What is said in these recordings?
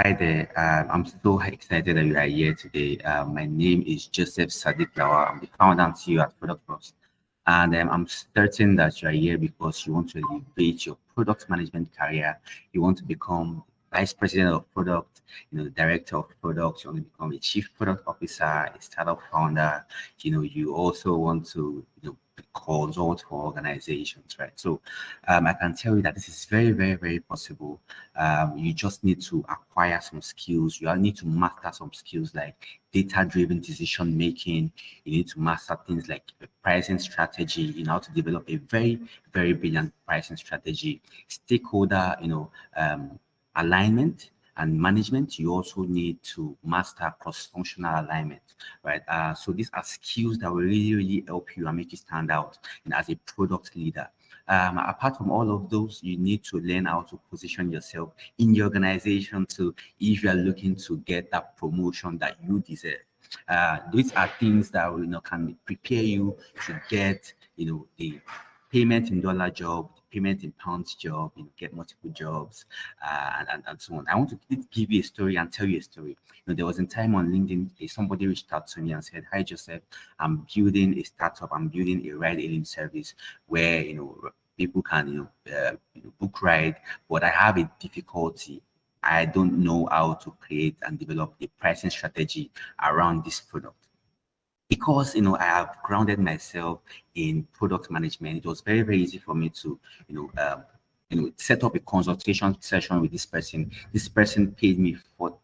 Hi there. I'm so excited that you are here today. My name is Joseph Sadiq Lawal. I'm the founder and CEO at Product Plus. And I'm certain that you are here because you want to elevate your product management career. You want to become vice president of product, director of product. You want to become a chief product officer, a startup founder. You also want to, consult for organizations, right? So I can tell you that this is very, very, very possible. You just need to acquire some skills. You need to master some skills like data-driven decision making. You need to master things like pricing strategy. You know how to develop a very, very brilliant pricing strategy. Stakeholder, alignment and management. You also need to master cross-functional alignment, right? So these are skills that will really, really help you and make you stand out as a product leader. Apart from all of those, you need to learn how to position yourself in your organization to if you are looking to get that promotion that you deserve. These are things that can prepare you to get the payment in dollar job, payment in pounds job, get multiple jobs, and so on. I want to give you a story and tell you a story. There was a time on LinkedIn, somebody reached out to me and said, "Hi Joseph, I'm building a startup. I'm building a ride-hailing service where people can book ride, but I have a difficulty. I don't know how to create and develop a pricing strategy around this product." Because I have grounded myself in product management, it was very, very easy for me to set up a consultation session with this person. This person paid me for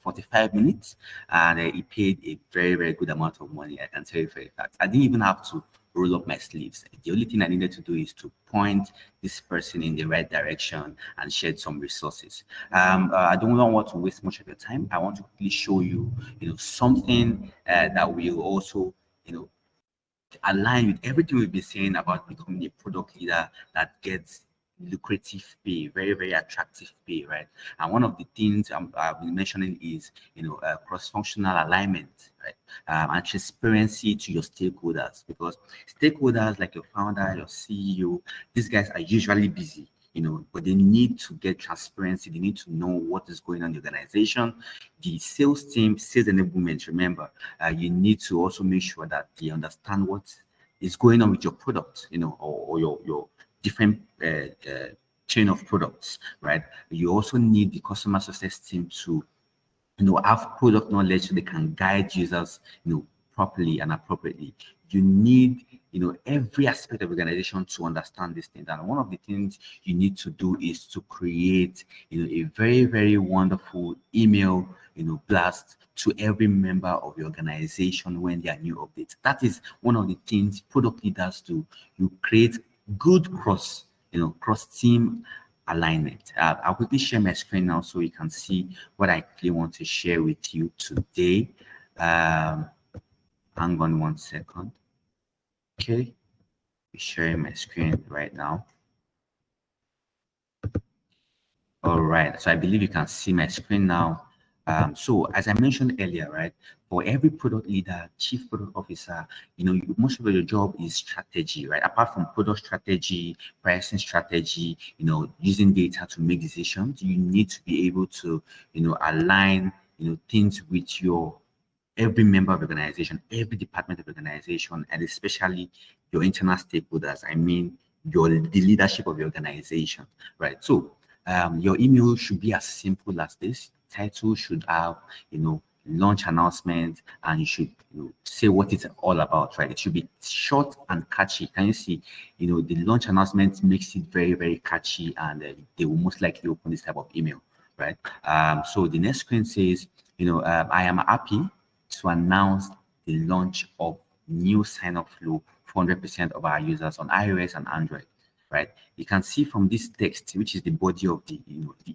45 minutes, and he paid a very, very good amount of money. I can tell you for a fact. I didn't even have to roll up my sleeves. The only thing I needed to do is to point this person in the right direction and share some resources. I don't want to waste much of your time. I want to quickly show you, something that will also, align with everything we've been saying about becoming a product leader that gets lucrative pay, very, very attractive pay, right? And one of the things I've been mentioning is, cross-functional alignment, right? And transparency to your stakeholders, because stakeholders like your founder, your CEO, these guys are usually busy, but they need to get transparency. They need to know what is going on in the organization. The sales team, sales enablement, remember, you need to also make sure that they understand what is going on with your product, or your different chain of products, right? You also need the customer success team to have product knowledge so they can guide users, properly and appropriately. You need, every aspect of organization to understand these things. And one of the things you need to do is to create, a very, very wonderful email, blast to every member of your organization when there are new updates. That is one of the things product leaders do. You create good cross team alignment. I'll quickly share my screen now so you can see what I really want to share with you today. Hang on one second. Okay, sharing my screen right now. All right, so I believe you can see my screen now. So as I mentioned earlier, right, for every product leader, chief product officer, most of your job is strategy, right? Apart from product strategy, pricing strategy, using data to make decisions, you need to be able to, align, things with your every member of the organization, every department of the organization, and especially your internal stakeholders. I mean, the leadership of the organization, right? So your email should be as simple as this. Title should have, launch announcement, and you should say what it's all about, right? It should be short and catchy. Can you see, the launch announcement makes it very, very catchy, and they will most likely open this type of email, right? So the next screen says, I am happy to announce the launch of new sign-up flow for 100% of our users on iOS and Android, right? You can see from this text, which is the body of the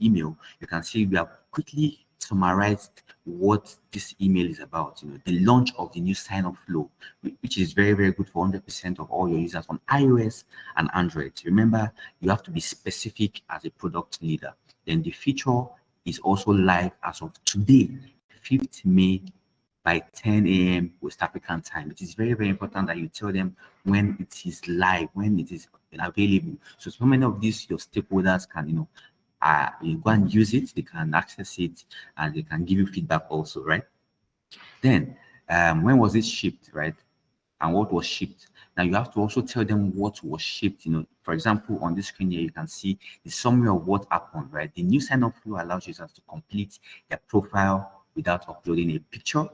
email, you can see we have quickly summarized what this email is about. The launch of the new sign-up flow, which is very, very good for 100% of all your users on iOS and Android. Remember, you have to be specific as a product leader. Then the feature is also live as of today, 5th May by 10 a.m. West African time. It is very, very important that you tell them when it is live, when it is available. So many of these your stakeholders can, you go and use it, they can access it, and they can give you feedback also, right? Then, when was it shipped, right? And what was shipped. Now you have to also tell them what was shipped. For example, on this screen here, you can see the summary of what happened, right? The new sign-up flow allows users to complete their profile without uploading a picture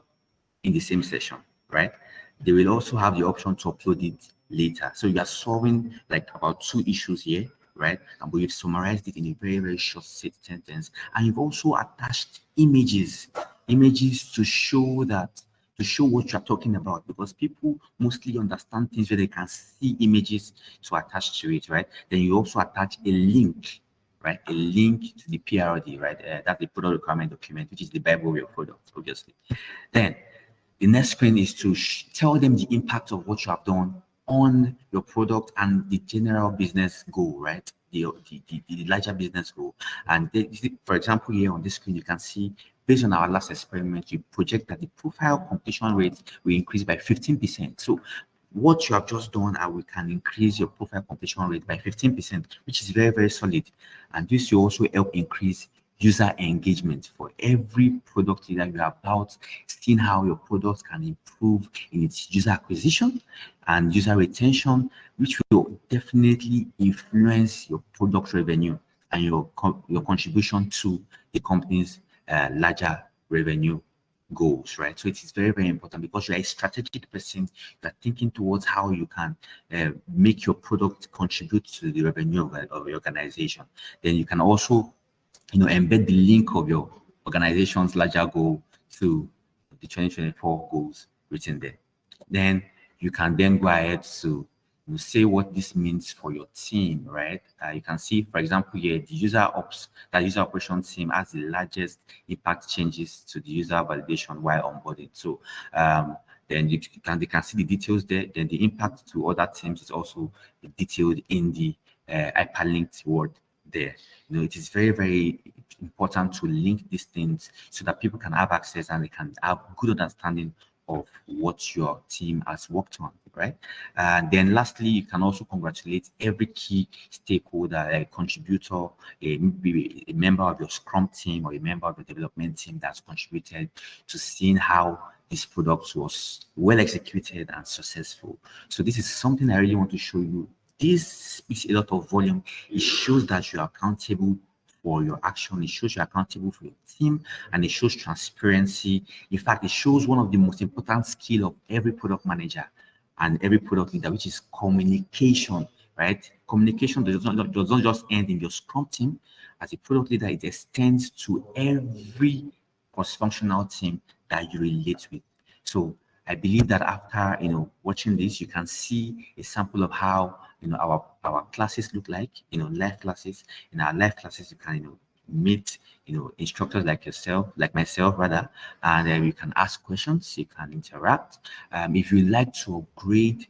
in the same session, right? They will also have the option to upload it later. So you are solving like about 2 issues here, right? And we've summarized it in a very, very short sentence. And you've also attached images to show what you're talking about, because people mostly understand things where they can see images to attach to it, right? Then you also attach a link, right? A link to the PRD, right? That's the product requirement document, which is the Bible of your product, obviously. Then the next screen is to tell them the impact of what you have done on your product and the general business goal, right? The larger business goal. And for example, here on this screen, you can see based on our last experiment, we project that the profile completion rate will increase by 15%. So what you have just done, and we can increase your profile completion rate by 15%, which is very, very solid. And this will also help increase user engagement. For every product leader, you are about seeing how your product can improve in its user acquisition and user retention, which will definitely influence your product revenue and your contribution to the company's larger revenue goals, right? So it is very, very important because you are a strategic person that thinking towards how you can make your product contribute to the revenue of your organization. Then you can also embed the link of your organization's larger goal to the 2024 goals written there. Then you can then go ahead to say what this means for your team, right? You can see, for example, here, the user operation team has the largest impact changes to the user validation while onboarding. So then they can see the details there. Then the impact to other teams is also detailed in the hyperlinked word there. It is very, very important to link these things so that people can have access and they can have good understanding of what your team has worked on, right? And then lastly, you can also congratulate every key stakeholder, a contributor, maybe a member of your Scrum team or a member of the development team that's contributed to seeing how this product was well executed and successful. So this is something I really want to show you. This speaks a lot of volume. It shows that you are accountable for your action. It shows you're accountable for your team, and it shows transparency. In fact, it shows one of the most important skill of every product manager and every product leader, which is communication, right? Communication does not just end in your Scrum team. As a product leader, it extends to every cross-functional team that you relate with. So I believe that after watching this, you can see a sample of how our classes look like. Live classes. In our live classes, you can meet instructors like myself rather, and then you can ask questions. You can interact. If you like to upgrade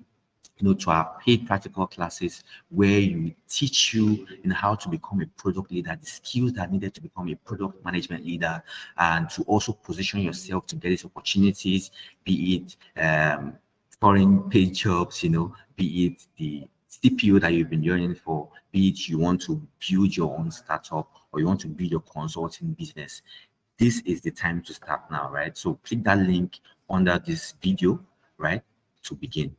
to our paid practical classes where we teach you how to become a product leader, the skills that are needed to become a product management leader, and to also position yourself to get these opportunities, be it foreign paid jobs, be it the CPO that you've been yearning for, be it you want to build your own startup or you want to build your consulting business. This is the time to start now, right? So click that link under this video, right, to begin.